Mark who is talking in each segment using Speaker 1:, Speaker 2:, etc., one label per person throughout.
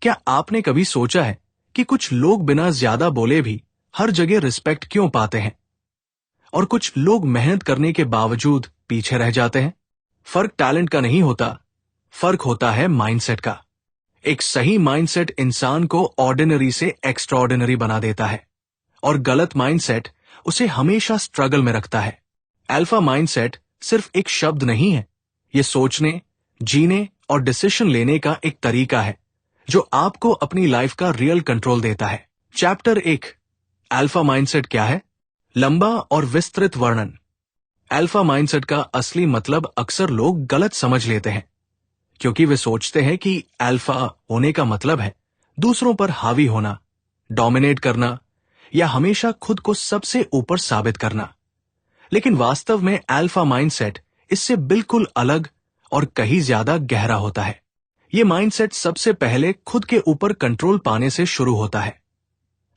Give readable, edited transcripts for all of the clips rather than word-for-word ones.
Speaker 1: क्या आपने कभी सोचा है कि कुछ लोग बिना ज्यादा बोले भी हर जगह रिस्पेक्ट क्यों पाते हैं और कुछ लोग मेहनत करने के बावजूद पीछे रह जाते हैं? फर्क टैलेंट का नहीं होता, फर्क होता है माइंडसेट का। एक सही माइंडसेट इंसान को ऑर्डिनरी से एक्स्ट्राऑर्डिनरी बना देता है और गलत माइंडसेट उसे हमेशा स्ट्रगल में रखता है। अल्फा माइंडसेट सिर्फ एक शब्द नहीं है, ये सोचने, जीने और डिसीजन लेने का एक तरीका है जो आपको अपनी लाइफ का रियल कंट्रोल देता है। चैप्टर 1, अल्फा माइंडसेट क्या है? लंबा और विस्तृत वर्णन। अल्फा माइंडसेट का असली मतलब अक्सर लोग गलत समझ लेते हैं क्योंकि वे सोचते हैं कि अल्फा होने का मतलब है दूसरों पर हावी होना, डोमिनेट करना या हमेशा खुद को सबसे ऊपर साबित करना। लेकिन वास्तव में अल्फा माइंडसेट इससे बिल्कुल अलग और कहीं ज्यादा गहरा होता है। यह माइंडसेट सबसे पहले खुद के ऊपर कंट्रोल पाने से शुरू होता है।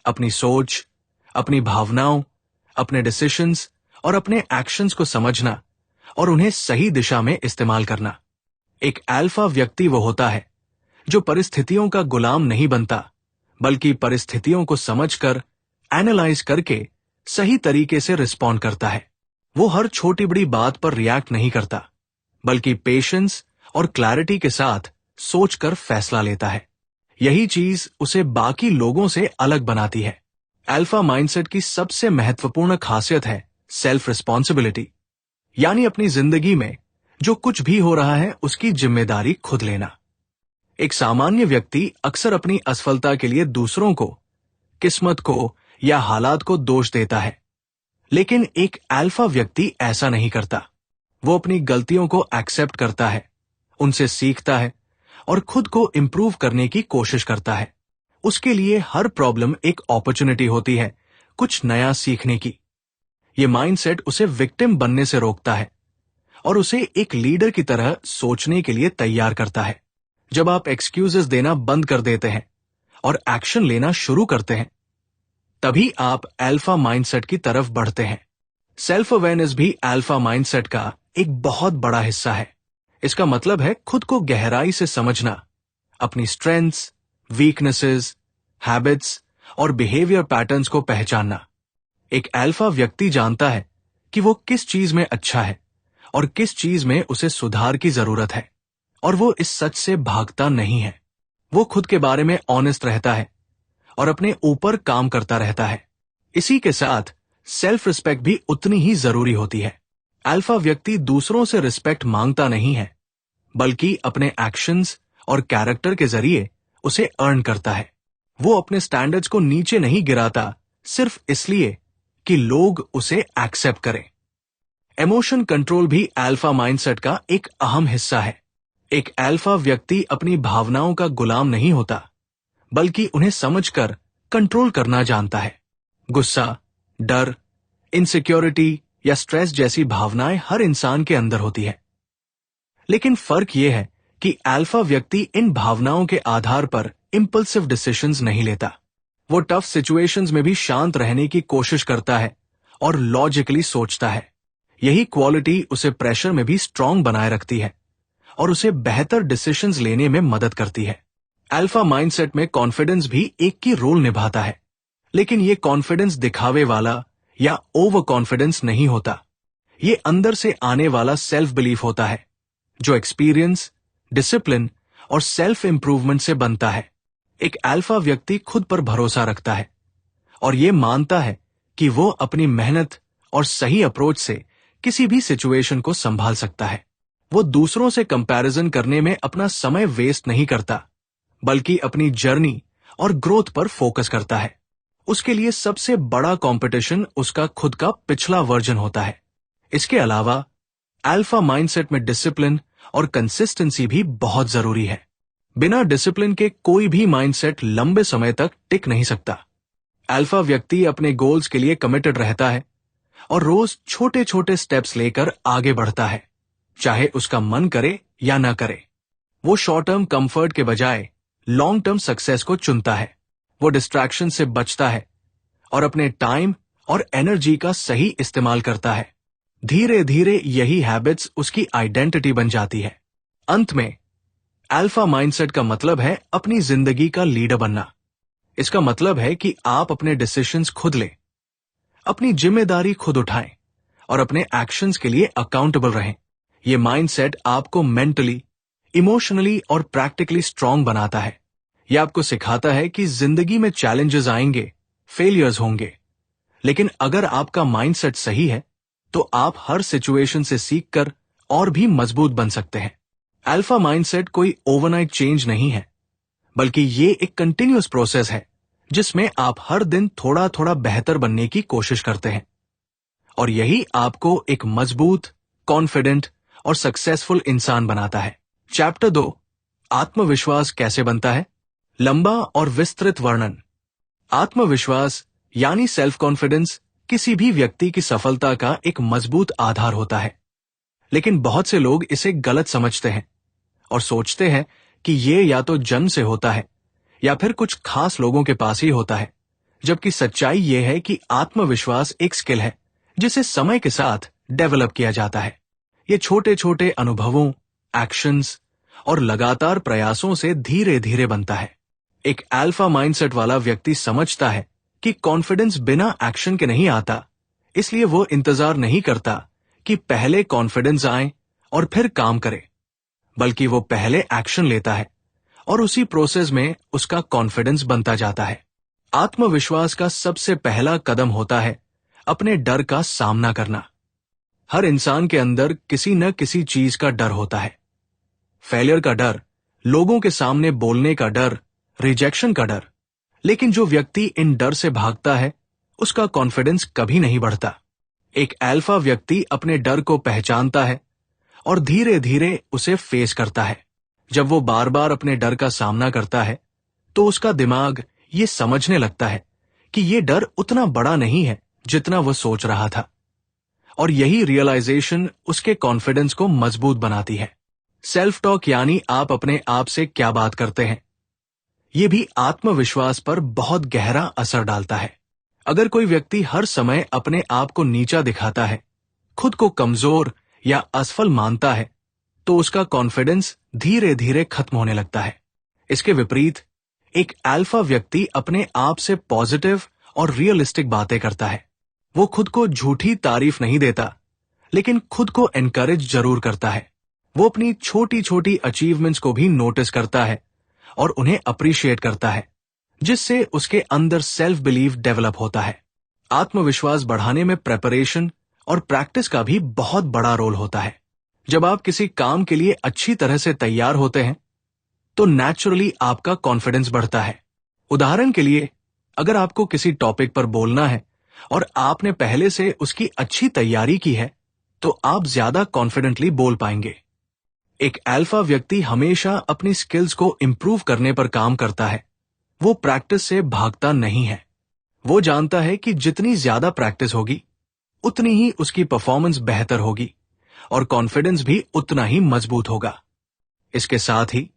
Speaker 1: अपनी सोच, अपनी भावनाओं, अपने डिसीजंस और अपने एक्शंस को समझना और उन्हें सही दिशा में इस्तेमाल करना। एक अल्फा व्यक्ति वो होता है जो परिस्थितियों का गुलाम नहीं बनता, बल्कि परिस्थितियों को समझकर, एनालाइज करके सही तरीके से रिस्पॉन्ड करता है। वो हर छोटी बड़ी बात पर रिएक्ट नहीं करता, बल्कि पेशेंस और क्लैरिटी के साथ सोचकर फैसला लेता है। यही चीज उसे बाकी लोगों से अलग बनाती है। अल्फा माइंडसेट की सबसे महत्वपूर्ण खासियत है सेल्फ रिस्पॉन्सिबिलिटी, यानी अपनी जिंदगी में जो कुछ भी हो रहा है उसकी जिम्मेदारी खुद लेना। एक सामान्य व्यक्ति अक्सर अपनी असफलता के लिए दूसरों को, किस्मत को या हालात को दोष देता है, लेकिन एक अल्फा व्यक्ति ऐसा नहीं करता। वो अपनी गलतियों को एक्सेप्ट करता है, उनसे सीखता है और खुद को इंप्रूव करने की कोशिश करता है। उसके लिए हर प्रॉब्लम एक अपॉर्चुनिटी होती है कुछ नया सीखने की। ये माइंडसेट उसे विक्टिम बनने से रोकता है और उसे एक लीडर की तरह सोचने के लिए तैयार करता है। जब आप एक्सक्यूजेस देना बंद कर देते हैं और एक्शन लेना शुरू करते हैं, तभी आप अल्फा माइंडसेट की तरफ बढ़ते हैं। सेल्फ अवेयरनेस भी अल्फा माइंडसेट का एक बहुत बड़ा हिस्सा है। इसका मतलब है खुद को गहराई से समझना, अपनी स्ट्रेंथ्स, वीकनेसेस, हैबिट्स और बिहेवियर पैटर्न्स को पहचानना। एक अल्फा व्यक्ति जानता है कि वो किस चीज में अच्छा है और किस चीज में उसे सुधार की जरूरत है, और वो इस सच से भागता नहीं है। वो खुद के बारे में ऑनेस्ट रहता है और अपने ऊपर काम करता रहता है। इसी के साथ सेल्फ रिस्पेक्ट भी उतनी ही जरूरी होती है। अल्फा व्यक्ति दूसरों से रिस्पेक्ट मांगता नहीं है, बल्कि अपने एक्शंस और कैरेक्टर के जरिए उसे अर्न करता है। वो अपने स्टैंडर्ड्स को नीचे नहीं गिराता सिर्फ इसलिए कि लोग उसे एक्सेप्ट करें। इमोशन कंट्रोल भी अल्फा माइंडसेट का एक अहम हिस्सा है। एक अल्फा व्यक्ति अपनी भावनाओं का गुलाम नहीं होता, बल्कि उन्हें समझकर कंट्रोल करना जानता है। गुस्सा, डर, इनसिक्योरिटी या स्ट्रेस जैसी भावनाएं हर इंसान के अंदर होती है। लेकिन फर्क यह है कि अल्फा व्यक्ति इन भावनाओं के आधार पर इंपल्सिव डिसीजंस नहीं लेता। वो टफ सिचुएशंस में भी शांत रहने की कोशिश करता है और लॉजिकली सोचता है। यही क्वालिटी उसे प्रेशर में भी स्ट्रांग बनाए रखती है और उसे बेहतर डिसीजंस लेने में मदद करती है। अल्फा माइंडसेट में कॉन्फिडेंस भी एक की रोल निभाता है, लेकिन ये कॉन्फिडेंस दिखावे वाला या ओवर कॉन्फिडेंस नहीं होता। ये अंदर से आने वाला सेल्फ बिलीफ होता है जो एक्सपीरियंस, डिसिप्लिन और सेल्फ इंप्रूवमेंट से बनता है। एक अल्फा व्यक्ति खुद पर भरोसा रखता है और ये मानता है कि वो अपनी मेहनत और सही अप्रोच से किसी भी सिचुएशन को संभाल सकता है। वो दूसरों से कंपैरिजन करने में अपना समय वेस्ट नहीं करता, बल्कि अपनी जर्नी और ग्रोथ पर फोकस करता है। उसके लिए सबसे बड़ा कंपटीशन उसका खुद का पिछला वर्जन होता है। इसके अलावा अल्फा माइंडसेट में डिसिप्लिन और कंसिस्टेंसी भी बहुत जरूरी है। बिना डिसिप्लिन के कोई भी माइंडसेट लंबे समय तक टिक नहीं सकता। अल्फा व्यक्ति अपने गोल्स के लिए कमिटेड रहता है और रोज छोटे छोटे स्टेप्स लेकर आगे बढ़ता है, चाहे उसका मन करे या ना करे। वो शॉर्ट टर्म कंफर्ट के बजाय लॉन्ग टर्म सक्सेस को चुनता है। वो डिस्ट्रैक्शन से बचता है और अपने टाइम और एनर्जी का सही इस्तेमाल करता है। धीरे धीरे यही हैबिट्स उसकी आइडेंटिटी बन जाती है। अंत में अल्फा माइंडसेट का मतलब है अपनी जिंदगी का लीडर बनना। इसका मतलब है कि आप अपने डिसीजंस खुद लें, अपनी जिम्मेदारी खुद उठाएं और अपने एक्शंस के लिए अकाउंटेबल रहें। ये माइंडसेट आपको मेंटली, इमोशनली और प्रैक्टिकली स्ट्रांग बनाता है। यह आपको सिखाता है कि जिंदगी में चैलेंजेस आएंगे, फेलियर्स होंगे, लेकिन अगर आपका माइंडसेट सही है तो आप हर सिचुएशन से सीखकर और भी मजबूत बन सकते हैं। अल्फा माइंडसेट कोई ओवरनाइट चेंज नहीं है, बल्कि ये एक कंटिन्यूअस प्रोसेस है जिसमें आप हर दिन थोड़ा थोड़ा बेहतर बनने की कोशिश करते हैं, और यही आपको एक मजबूत, कॉन्फिडेंट और सक्सेसफुल इंसान बनाता है। चैप्टर 2, आत्मविश्वास कैसे बनता है? लंबा और विस्तृत वर्णन। आत्मविश्वास यानी सेल्फ कॉन्फिडेंस किसी भी व्यक्ति की सफलता का एक मजबूत आधार होता है, लेकिन बहुत से लोग इसे गलत समझते हैं और सोचते हैं कि ये या तो जन्म से होता है या फिर कुछ खास लोगों के पास ही होता है, जबकि सच्चाई यह है कि आत्मविश्वास एक स्किल है जिसे समय के साथ डेवलप किया जाता है। ये छोटे छोटे अनुभवों, एक्शंस और लगातार प्रयासों से धीरे धीरे बनता है। एक अल्फा माइंडसेट वाला व्यक्ति समझता है कि कॉन्फिडेंस बिना एक्शन के नहीं आता, इसलिए वो इंतजार नहीं करता कि पहले कॉन्फिडेंस आए और फिर काम करे, बल्कि वो पहले एक्शन लेता है और उसी प्रोसेस में उसका कॉन्फिडेंस बनता जाता है। आत्मविश्वास का सबसे पहला कदम होता है अपने डर का सामना करना। हर इंसान के अंदर किसी न किसी चीज का डर होता है। फेलियर का डर, लोगों के सामने बोलने का डर, रिजेक्शन का डर। लेकिन जो व्यक्ति इन डर से भागता है उसका कॉन्फिडेंस कभी नहीं बढ़ता। एक अल्फा व्यक्ति अपने डर को पहचानता है और धीरे धीरे उसे फेस करता है। जब वो बार बार अपने डर का सामना करता है तो उसका दिमाग ये समझने लगता है कि ये डर उतना बड़ा नहीं है जितना वो सोच रहा था, और यही रियलाइजेशन उसके कॉन्फिडेंस को मजबूत बनाती है। सेल्फ टॉक यानी आप अपने आप से क्या बात करते हैं, ये भी आत्मविश्वास पर बहुत गहरा असर डालता है। अगर कोई व्यक्ति हर समय अपने आप को नीचा दिखाता है, खुद को कमजोर या असफल मानता है, तो उसका कॉन्फिडेंस धीरे धीरे खत्म होने लगता है। इसके विपरीत एक अल्फा व्यक्ति अपने आप से पॉजिटिव और रियलिस्टिक बातें करता है। वो खुद को झूठी तारीफ नहीं देता, लेकिन खुद को एनकरेज जरूर करता है। वो अपनी छोटी छोटी अचीवमेंट्स को भी नोटिस करता है और उन्हें अप्रिशिएट करता है, जिससे उसके अंदर सेल्फ बिलीव डेवलप होता है। आत्मविश्वास बढ़ाने में प्रेपरेशन और प्रैक्टिस का भी बहुत बड़ा रोल होता है। जब आप किसी काम के लिए अच्छी तरह से तैयार होते हैं तो नेचुरली आपका कॉन्फिडेंस बढ़ता है। उदाहरण के लिए, अगर आपको किसी टॉपिक पर बोलना है और आपने पहले से उसकी अच्छी तैयारी की है तो आप ज्यादा कॉन्फिडेंटली बोल पाएंगे। एक अल्फा व्यक्ति हमेशा अपनी स्किल्स को इंप्रूव करने पर काम करता है। वो प्रैक्टिस से भागता नहीं है। वो जानता है कि जितनी ज्यादा प्रैक्टिस होगी उतनी ही उसकी परफॉर्मेंस बेहतर होगी और कॉन्फिडेंस भी उतना ही मजबूत होगा। इसके साथ ही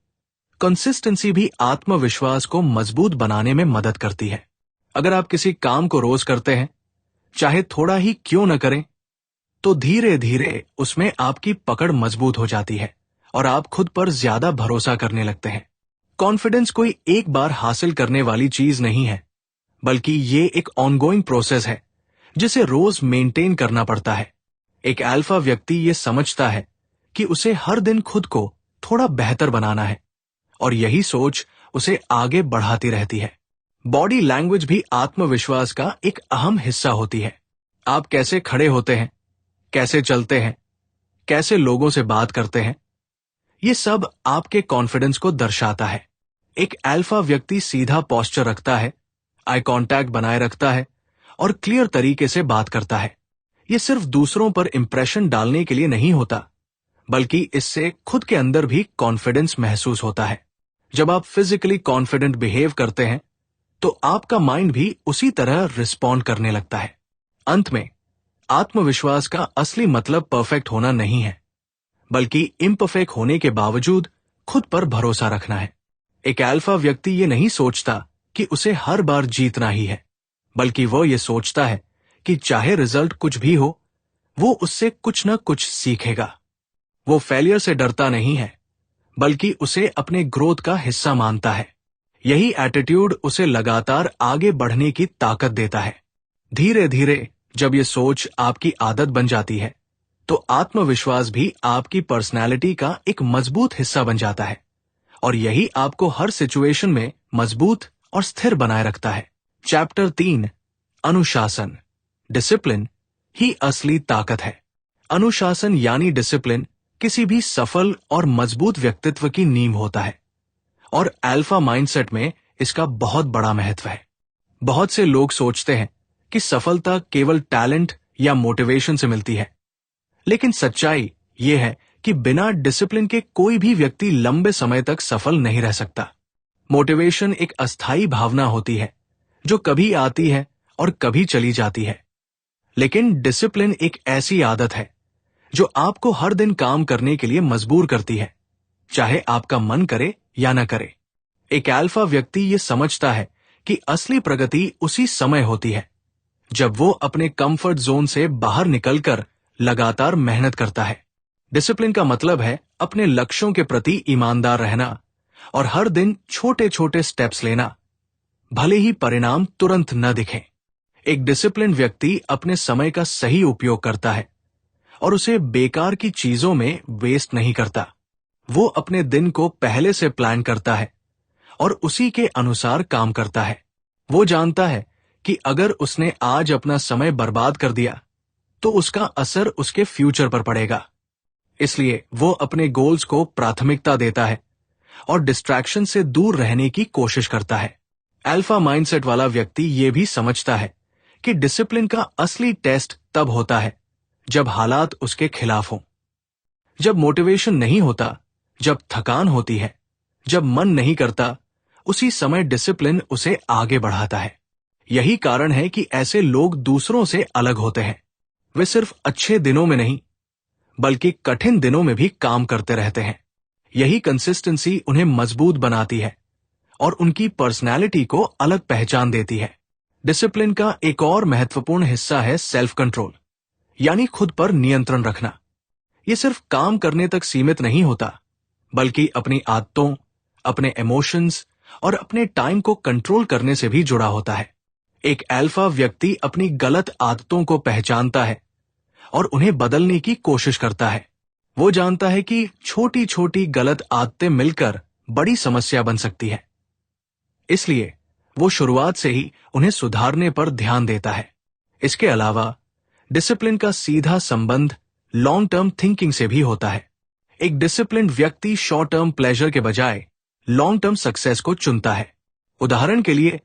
Speaker 1: कंसिस्टेंसी भी आत्मविश्वास को मजबूत बनाने में मदद करती है। अगर आप किसी काम को रोज करते हैं, चाहे थोड़ा ही क्यों न करें, तो धीरे धीरे उसमें आपकी पकड़ मजबूत हो जाती है और आप खुद पर ज्यादा भरोसा करने लगते हैं। कॉन्फिडेंस कोई एक बार हासिल करने वाली चीज नहीं है, बल्कि ये एक ऑनगोइंग प्रोसेस है जिसे रोज मेंटेन करना पड़ता है। एक अल्फा व्यक्ति ये समझता है कि उसे हर दिन खुद को थोड़ा बेहतर बनाना है और यही सोच उसे आगे बढ़ाती रहती है। बॉडी लैंग्वेज भी आत्मविश्वास का एक अहम हिस्सा होती है। आप कैसे खड़े होते हैं, कैसे चलते हैं, कैसे लोगों से बात करते हैं, ये सब आपके कॉन्फिडेंस को दर्शाता है। एक अल्फा व्यक्ति सीधा पोस्चर रखता है, आई कांटेक्ट बनाए रखता है और क्लियर तरीके से बात करता है। ये सिर्फ दूसरों पर इंप्रेशन डालने के लिए नहीं होता, बल्कि इससे खुद के अंदर भी कॉन्फिडेंस महसूस होता है। जब आप फिजिकली कॉन्फिडेंट बिहेव करते हैं तो आपका माइंड भी उसी तरह रिस्पॉन्ड करने लगता है। अंत में, आत्मविश्वास का असली मतलब परफेक्ट होना नहीं है, बल्कि इम्परफेक्ट होने के बावजूद खुद पर भरोसा रखना है। एक अल्फा व्यक्ति ये नहीं सोचता कि उसे हर बार जीतना ही है, बल्कि वो ये सोचता है कि चाहे रिजल्ट कुछ भी हो, वो उससे कुछ न कुछ सीखेगा। वो फेलियर से डरता नहीं है, बल्कि उसे अपने ग्रोथ का हिस्सा मानता है। यही एटीट्यूड उसे लगातार आगे बढ़ने की ताकत देता है। धीरे धीरे जब ये सोच आपकी आदत बन जाती है, तो आत्मविश्वास भी आपकी पर्सनैलिटी का एक मजबूत हिस्सा बन जाता है, और यही आपको हर सिचुएशन में मजबूत और स्थिर बनाए रखता है। चैप्टर 3, अनुशासन, डिसिप्लिन ही असली ताकत है। अनुशासन यानी डिसिप्लिन किसी भी सफल और मजबूत व्यक्तित्व की नींव होता है, और अल्फा माइंडसेट में इसका बहुत बड़ा महत्व है। बहुत से लोग सोचते हैं कि सफलता केवल टैलेंट या मोटिवेशन से मिलती है, लेकिन सच्चाई यह है कि बिना डिसिप्लिन के कोई भी व्यक्ति लंबे समय तक सफल नहीं रह सकता। मोटिवेशन एक अस्थायी भावना होती है जो कभी आती है और कभी चली जाती है, लेकिन डिसिप्लिन एक ऐसी आदत है जो आपको हर दिन काम करने के लिए मजबूर करती है, चाहे आपका मन करे या न करे। एक अल्फा व्यक्ति ये समझता है कि असली प्रगति उसी समय होती है जब वो अपने कंफर्ट जोन से बाहर निकलकर लगातार मेहनत करता है। डिसिप्लिन का मतलब है अपने लक्ष्यों के प्रति ईमानदार रहना और हर दिन छोटे छोटे स्टेप्स लेना, भले ही परिणाम तुरंत न दिखें। एक डिसिप्लिन व्यक्ति अपने समय का सही उपयोग करता है और उसे बेकार की चीजों में वेस्ट नहीं करता। वो अपने दिन को पहले से प्लान करता है और उसी के अनुसार काम करता है। वो जानता है कि अगर उसने आज अपना समय बर्बाद कर दिया तो उसका असर उसके फ्यूचर पर पड़ेगा। इसलिए वो अपने गोल्स को प्राथमिकता देता है और डिस्ट्रैक्शन से दूर रहने की कोशिश करता है। अल्फा माइंडसेट वाला व्यक्ति ये भी समझता है कि डिसिप्लिन का असली टेस्ट तब होता है जब हालात उसके खिलाफ हों, जब मोटिवेशन नहीं होता, जब थकान होती है, जब मन नहीं करता, उसी समय डिसिप्लिन उसे आगे बढ़ाता है। यही कारण है कि ऐसे लोग दूसरों से अलग होते हैं। वे सिर्फ अच्छे दिनों में नहीं, बल्कि कठिन दिनों में भी काम करते रहते हैं। यही कंसिस्टेंसी उन्हें मजबूत बनाती है और उनकी पर्सनैलिटी को अलग पहचान देती है। डिसिप्लिन का एक और महत्वपूर्ण हिस्सा है सेल्फ कंट्रोल, यानी खुद पर नियंत्रण रखना। यह सिर्फ काम करने तक सीमित नहीं होता, बल्कि अपनी आदतों, अपने इमोशंस और अपने टाइम को कंट्रोल करने से भी जुड़ा होता है। एक अल्फा व्यक्ति अपनी गलत आदतों को पहचानता है और उन्हें बदलने की कोशिश करता है। वो जानता है कि छोटी छोटी गलत आदतें मिलकर बड़ी समस्या बन सकती है, इसलिए वो शुरुआत से ही उन्हें सुधारने पर ध्यान देता है। इसके अलावा डिसिप्लिन का सीधा संबंध लॉन्ग टर्म थिंकिंग से भी होता है। एक डिसिप्लिन व्यक्ति शॉर्ट टर्म प्लेजर के बजाय लॉन्ग टर्म सक्सेस को चुनता है। उदाहरण के लिए,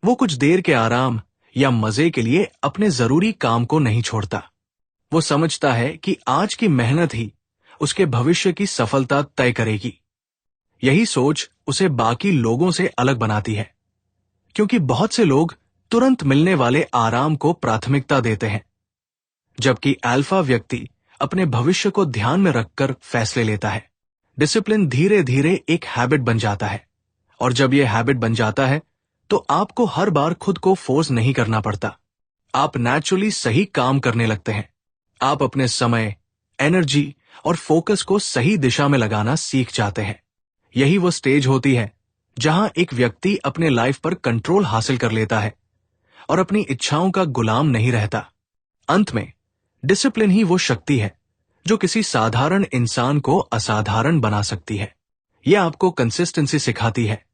Speaker 1: वो कुछ देर के आराम या मजे के लिए अपने जरूरी काम को नहीं छोड़ता। वो समझता है कि आज की मेहनत ही उसके भविष्य की सफलता तय करेगी। यही सोच उसे बाकी लोगों से अलग बनाती है, क्योंकि बहुत से लोग तुरंत मिलने वाले आराम को प्राथमिकता देते हैं, जबकि अल्फा व्यक्ति अपने भविष्य को ध्यान में रखकर फैसले लेता है। डिसिप्लिन धीरे धीरे एक हैबिट बन जाता है, और जब यह हैबिट बन जाता है तो आपको हर बार खुद को फोर्स नहीं करना पड़ता। आप नेचुरली सही काम करने लगते हैं। आप अपने समय, एनर्जी और फोकस को सही दिशा में लगाना सीख जाते हैं। यही वो स्टेज होती है जहां एक व्यक्ति अपने लाइफ पर कंट्रोल हासिल कर लेता है और अपनी इच्छाओं का गुलाम नहीं रहता। अंत में डिसिप्लिन ही वो शक्ति है जो किसी साधारण इंसान को असाधारण बना सकती है। यह आपको कंसिस्टेंसी सिखाती है,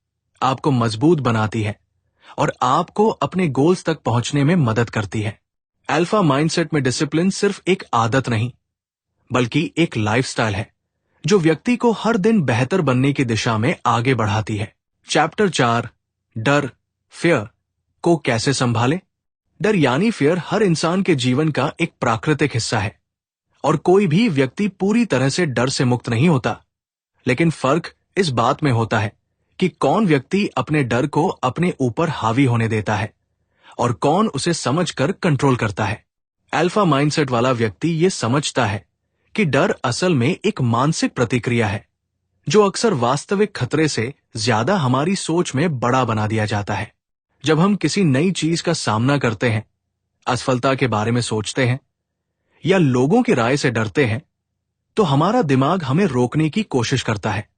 Speaker 1: आपको मजबूत बनाती है और आपको अपने गोल्स तक पहुंचने में मदद करती है। अल्फा माइंडसेट में डिसिप्लिन सिर्फ एक आदत नहीं, बल्कि एक लाइफस्टाइल है जो व्यक्ति को हर दिन बेहतर बनने की दिशा में आगे बढ़ाती है। चैप्टर 4, डर, फियर को कैसे संभालें। डर यानी फियर हर इंसान के जीवन का एक प्राकृतिक हिस्सा है, और कोई भी व्यक्ति पूरी तरह से डर से मुक्त नहीं होता। लेकिन फर्क इस बात में होता है कि कौन व्यक्ति अपने डर को अपने ऊपर हावी होने देता है और कौन उसे समझकर कंट्रोल करता है। अल्फा माइंडसेट वाला व्यक्ति ये समझता है कि डर असल में एक मानसिक प्रतिक्रिया है जो अक्सर वास्तविक खतरे से ज्यादा हमारी सोच में बड़ा बना दिया जाता है। जब हम किसी नई चीज का सामना करते हैं, असफलता के बारे में सोचते हैं या लोगों की राय से डरते हैं, तो हमारा दिमाग हमें रोकने की कोशिश करता है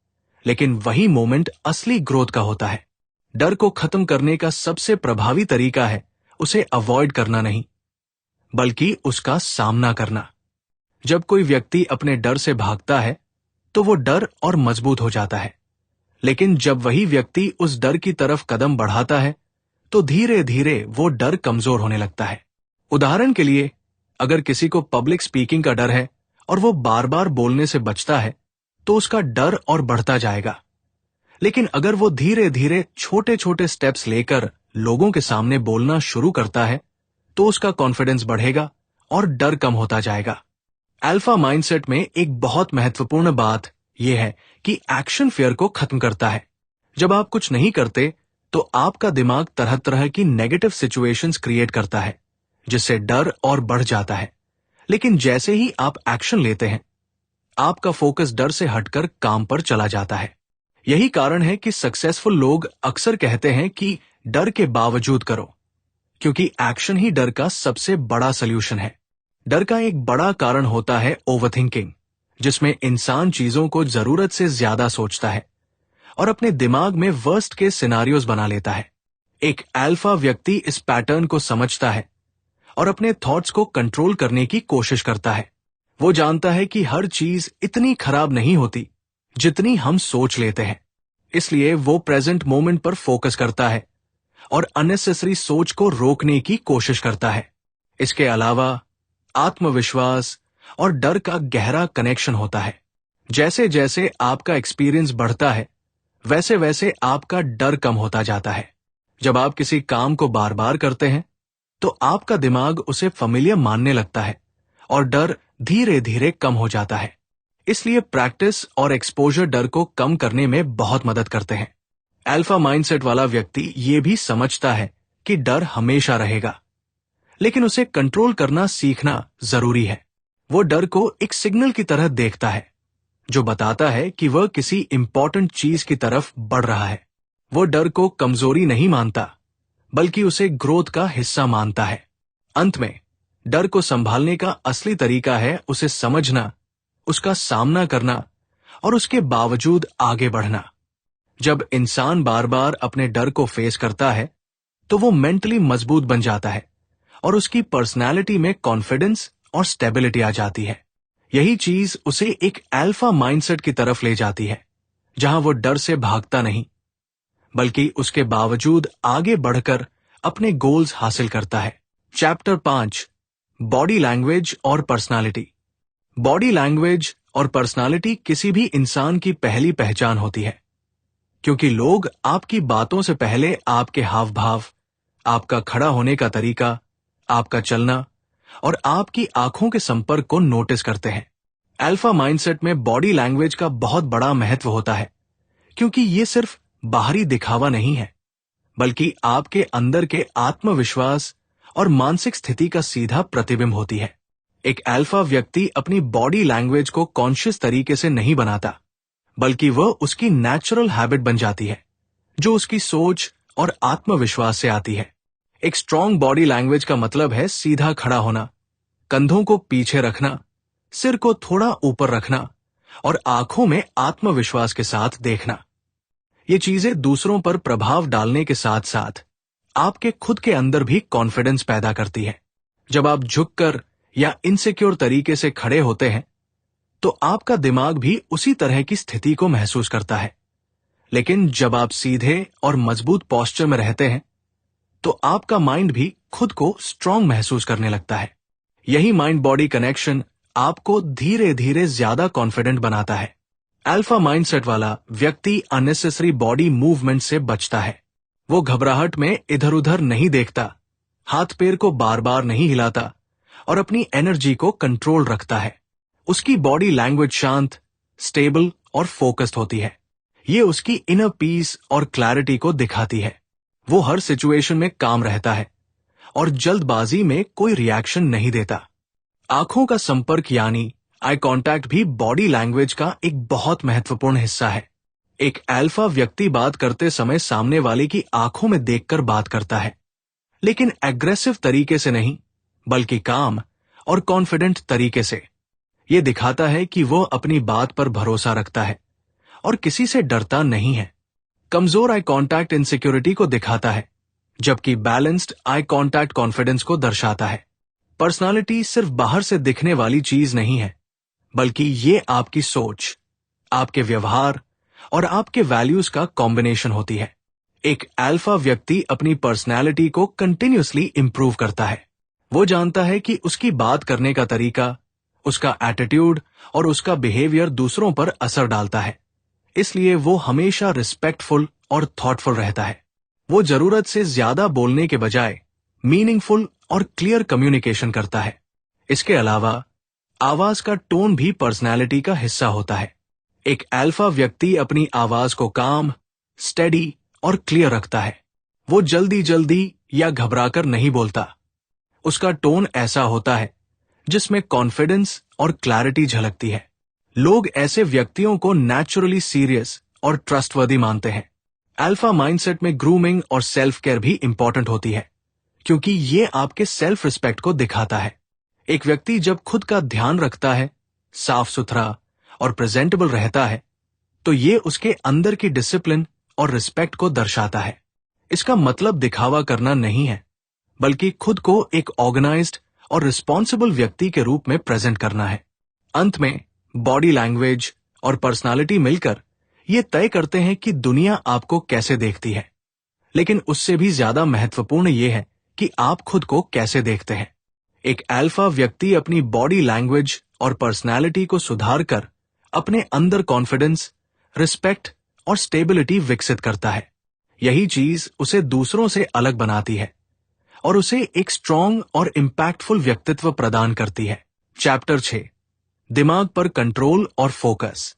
Speaker 1: लेकिन वही मोमेंट असली ग्रोथ का होता है। डर को खत्म करने का सबसे प्रभावी तरीका है उसे अवॉइड करना नहीं, बल्कि उसका सामना करना। जब कोई व्यक्ति अपने डर से भागता है तो वो डर और मजबूत हो जाता है, लेकिन जब वही व्यक्ति उस डर की तरफ कदम बढ़ाता है तो धीरे धीरे वो डर कमजोर होने लगता है। उदाहरण के लिए, अगर किसी को पब्लिक स्पीकिंग का डर है और वो बार बार बोलने से बचता है तो उसका डर और बढ़ता जाएगा। लेकिन अगर वो धीरे धीरे छोटे छोटे स्टेप्स लेकर लोगों के सामने बोलना शुरू करता है तो उसका कॉन्फिडेंस बढ़ेगा और डर कम होता जाएगा। अल्फा माइंडसेट में एक बहुत महत्वपूर्ण बात यह है कि एक्शन फियर को खत्म करता है। जब आप कुछ नहीं करते तो आपका दिमाग तरह तरह की नेगेटिव सिचुएशंस क्रिएट करता है, जिससे डर और बढ़ जाता है। लेकिन जैसे ही आप एक्शन लेते हैं, आपका फोकस डर से हटकर काम पर चला जाता है। यही कारण है कि सक्सेसफुल लोग अक्सर कहते हैं कि डर के बावजूद करो, क्योंकि एक्शन ही डर का सबसे बड़ा सल्यूशन है। डर का एक बड़ा कारण होता है ओवरथिंकिंग, जिसमें इंसान चीजों को जरूरत से ज्यादा सोचता है और अपने दिमाग में वर्स्ट केस सिनारियोज बना लेता है। एक अल्फा व्यक्ति इस पैटर्न को समझता है और अपने थॉट्स को कंट्रोल करने की कोशिश करता है। वो जानता है कि हर चीज इतनी खराब नहीं होती जितनी हम सोच लेते हैं, इसलिए वो प्रेजेंट मोमेंट पर फोकस करता है और अननेसेसरी सोच को रोकने की कोशिश करता है। इसके अलावा आत्मविश्वास और डर का गहरा कनेक्शन होता है। जैसे जैसे आपका एक्सपीरियंस बढ़ता है, वैसे वैसे आपका डर कम होता जाता है। जब आप किसी काम को बार बार करते हैं तो आपका दिमाग उसे familiar मानने लगता है और डर धीरे धीरे कम हो जाता है। इसलिए प्रैक्टिस और एक्सपोजर डर को कम करने में बहुत मदद करते हैं। अल्फा माइंडसेट वाला व्यक्ति ये भी समझता है कि डर हमेशा रहेगा, लेकिन उसे कंट्रोल करना सीखना जरूरी है। वो डर को एक सिग्नल की तरह देखता है, जो बताता है कि वह किसी इंपॉर्टेंट चीज की तरफ बढ़ रहा है। वो डर को कमजोरी नहीं मानता, बल्कि उसे ग्रोथ का हिस्सा मानता है। अंत में, डर को संभालने का असली तरीका है उसे समझना, उसका सामना करना और उसके बावजूद आगे बढ़ना। जब इंसान बार बार अपने डर को फेस करता है तो वो मेंटली मजबूत बन जाता है और उसकी पर्सनैलिटी में कॉन्फिडेंस और स्टेबिलिटी आ जाती है। यही चीज उसे एक अल्फा माइंडसेट की तरफ ले जाती है, जहां वो डर से भागता नहीं, बल्कि उसके बावजूद आगे बढ़कर अपने गोल्स हासिल करता है। चैप्टर 5, बॉडी लैंग्वेज और पर्सनालिटी। बॉडी लैंग्वेज और पर्सनालिटी किसी भी इंसान की पहली पहचान होती है, क्योंकि लोग आपकी बातों से पहले आपके हाव भाव, आपका खड़ा होने का तरीका, आपका चलना और आपकी आंखों के संपर्क को नोटिस करते हैं। अल्फा माइंडसेट में बॉडी लैंग्वेज का बहुत बड़ा महत्व होता है, क्योंकि ये सिर्फ बाहरी दिखावा नहीं है, बल्कि आपके अंदर के आत्मविश्वास और मानसिक स्थिति का सीधा प्रतिबिंब होती है। एक अल्फा व्यक्ति अपनी बॉडी लैंग्वेज को कॉन्शियस तरीके से नहीं बनाता, बल्कि वह उसकी नेचुरल हैबिट बन जाती है, जो उसकी सोच और आत्मविश्वास से आती है। एक स्ट्रॉन्ग बॉडी लैंग्वेज का मतलब है सीधा खड़ा होना, कंधों को पीछे रखना, सिर को थोड़ा ऊपर रखना और आंखों में आत्मविश्वास के साथ देखना। ये चीजें दूसरों पर प्रभाव डालने के साथ साथ आपके खुद के अंदर भी कॉन्फिडेंस पैदा करती है। जब आप झुककर या इनसिक्योर तरीके से खड़े होते हैं तो आपका दिमाग भी उसी तरह की स्थिति को महसूस करता है, लेकिन जब आप सीधे और मजबूत पोस्चर में रहते हैं तो आपका माइंड भी खुद को स्ट्रांग महसूस करने लगता है। यही माइंड बॉडी कनेक्शन आपको धीरे धीरे ज्यादा कॉन्फिडेंट बनाता है। अल्फा माइंडसेट वाला व्यक्ति अननेसेसरी बॉडी मूवमेंट से बचता है। वो घबराहट में इधर उधर नहीं देखता, हाथ पैर को बार बार नहीं हिलाता और अपनी एनर्जी को कंट्रोल रखता है। उसकी बॉडी लैंग्वेज शांत, स्टेबल और फोकस्ड होती है। ये उसकी इनर पीस और क्लैरिटी को दिखाती है। वो हर सिचुएशन में काम रहता है और जल्दबाजी में कोई रिएक्शन नहीं देता। आंखों का संपर्क यानी आई कांटेक्ट भी बॉडी लैंग्वेज का एक बहुत महत्वपूर्ण हिस्सा है। एक अल्फा व्यक्ति बात करते समय सामने वाले की आंखों में देखकर बात करता है, लेकिन एग्रेसिव तरीके से नहीं, बल्कि काम और कॉन्फिडेंट तरीके से। यह दिखाता है कि वो अपनी बात पर भरोसा रखता है और किसी से डरता नहीं है। कमजोर आई कांटेक्ट इनसिक्योरिटी को दिखाता है, जबकि बैलेंस्ड आई कांटेक्ट कॉन्फिडेंस को दर्शाता है। पर्सनालिटी सिर्फ बाहर से दिखने वाली चीज नहीं है, बल्कि ये आपकी सोच, आपके व्यवहार और आपके वैल्यूज का कॉम्बिनेशन होती है। एक अल्फा व्यक्ति अपनी पर्सनैलिटी को कंटिन्यूअसली इंप्रूव करता है। वो जानता है कि उसकी बात करने का तरीका, उसका एटीट्यूड और उसका बिहेवियर दूसरों पर असर डालता है। इसलिए वो हमेशा रिस्पेक्टफुल और थॉटफुल रहता है। वो जरूरत से ज्यादा बोलने के बजाय मीनिंगफुल और क्लियर कम्युनिकेशन करता है। इसके अलावा आवाज का टोन भी पर्सनैलिटी का हिस्सा होता है। एक अल्फा व्यक्ति अपनी आवाज को काम, स्टेडी और क्लियर रखता है। वो जल्दी जल्दी या घबराकर नहीं बोलता। उसका टोन ऐसा होता है जिसमें कॉन्फिडेंस और क्लैरिटी झलकती है। लोग ऐसे व्यक्तियों को नेचुरली सीरियस और ट्रस्टवर्दी मानते हैं। अल्फा माइंडसेट में ग्रूमिंग और सेल्फ केयर भी इंपॉर्टेंट होती है, क्योंकि ये आपके सेल्फ रिस्पेक्ट को दिखाता है। एक व्यक्ति जब खुद का ध्यान रखता है, साफ सुथरा और प्रेजेंटेबल रहता है, तो ये उसके अंदर की डिसिप्लिन और रिस्पेक्ट को दर्शाता है। इसका मतलब दिखावा करना नहीं है, बल्कि खुद को एक ऑर्गेनाइज्ड और रिस्पॉन्सिबल व्यक्ति के रूप में प्रेजेंट करना है। अंत में बॉडी लैंग्वेज और पर्सनालिटी मिलकर ये तय करते हैं कि दुनिया आपको कैसे देखती है। लेकिन उससे भी ज्यादा महत्वपूर्ण ये है कि आप खुद को कैसे देखते हैं। एक अल्फा व्यक्ति अपनी बॉडी लैंग्वेज और पर्सनालिटी को सुधार कर अपने अंदर कॉन्फिडेंस, रिस्पेक्ट और स्टेबिलिटी विकसित करता है। यही चीज उसे दूसरों से अलग बनाती है और उसे एक स्ट्रॉन्ग और इम्पैक्टफुल व्यक्तित्व प्रदान करती है। चैप्टर 6, दिमाग पर कंट्रोल और फोकस।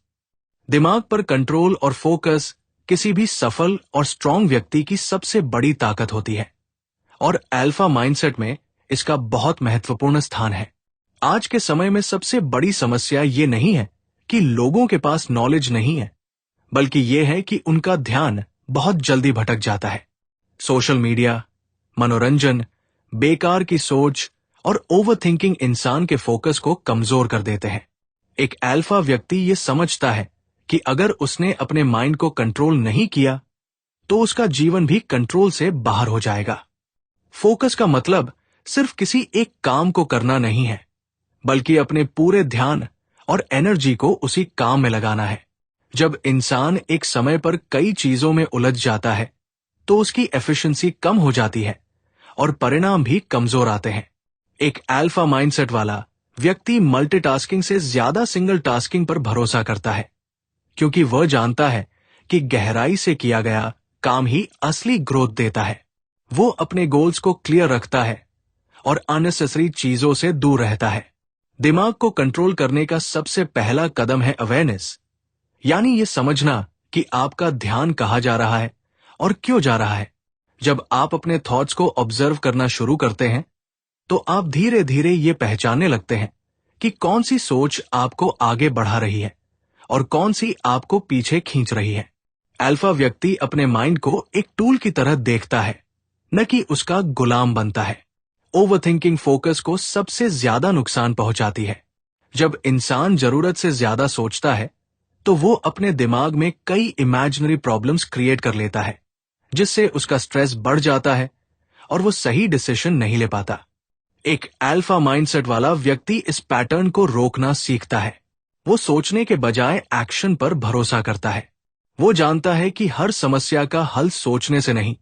Speaker 1: दिमाग पर कंट्रोल और फोकस किसी भी सफल और स्ट्रॉन्ग व्यक्ति की सबसे बड़ी ताकत होती है और अल्फा माइंडसेट में इसका बहुत महत्वपूर्ण स्थान है। आज के समय में सबसे बड़ी समस्या ये नहीं है कि लोगों के पास नॉलेज नहीं है, बल्कि ये है कि उनका ध्यान बहुत जल्दी भटक जाता है। सोशल मीडिया, मनोरंजन, बेकार की सोच और ओवरथिंकिंग इंसान के फोकस को कमजोर कर देते हैं। एक अल्फा व्यक्ति ये समझता है कि अगर उसने अपने माइंड को कंट्रोल नहीं किया, तो उसका जीवन भी कंट्रोल से बाहर हो जाएगा। फोकस का मतलब सिर्फ किसी एक काम को करना नहीं है, बल्कि अपने पूरे ध्यान और एनर्जी को उसी काम में लगाना है। जब इंसान एक समय पर कई चीजों में उलझ जाता है, तो उसकी एफिशिएंसी कम हो जाती है और परिणाम भी कमजोर आते हैं। एक अल्फा माइंडसेट वाला व्यक्ति मल्टीटास्किंग से ज्यादा सिंगल टास्किंग पर भरोसा करता है, क्योंकि वह जानता है कि गहराई से किया गया काम ही असली ग्रोथ देता है। वो अपने गोल्स को क्लियर रखता है और अननेसेसरी चीजों से दूर रहता है। दिमाग को कंट्रोल करने का सबसे पहला कदम है अवेयरनेस, यानी ये समझना कि आपका ध्यान कहाँ जा रहा है और क्यों जा रहा है। जब आप अपने थॉट्स को ऑब्जर्व करना शुरू करते हैं, तो आप धीरे धीरे ये पहचानने लगते हैं कि कौन सी सोच आपको आगे बढ़ा रही है और कौन सी आपको पीछे खींच रही है। अल्फा व्यक्ति अपने माइंड को एक टूल की तरह देखता है, न कि उसका गुलाम बनता है। ओवरथिंकिंग फोकस को सबसे ज्यादा नुकसान पहुंचाती है। जब इंसान जरूरत से ज्यादा सोचता है, तो वो अपने दिमाग में कई इमेजिनरी प्रॉब्लम्स क्रिएट कर लेता है, जिससे उसका स्ट्रेस बढ़ जाता है और वो सही डिसीजन नहीं ले पाता। एक अल्फा माइंडसेट वाला व्यक्ति इस पैटर्न को रोकना सीखता है। वो सोचने के बजाय एक्शन पर भरोसा करता है। वो जानता है कि हर समस्या का हल सोचने से नहीं,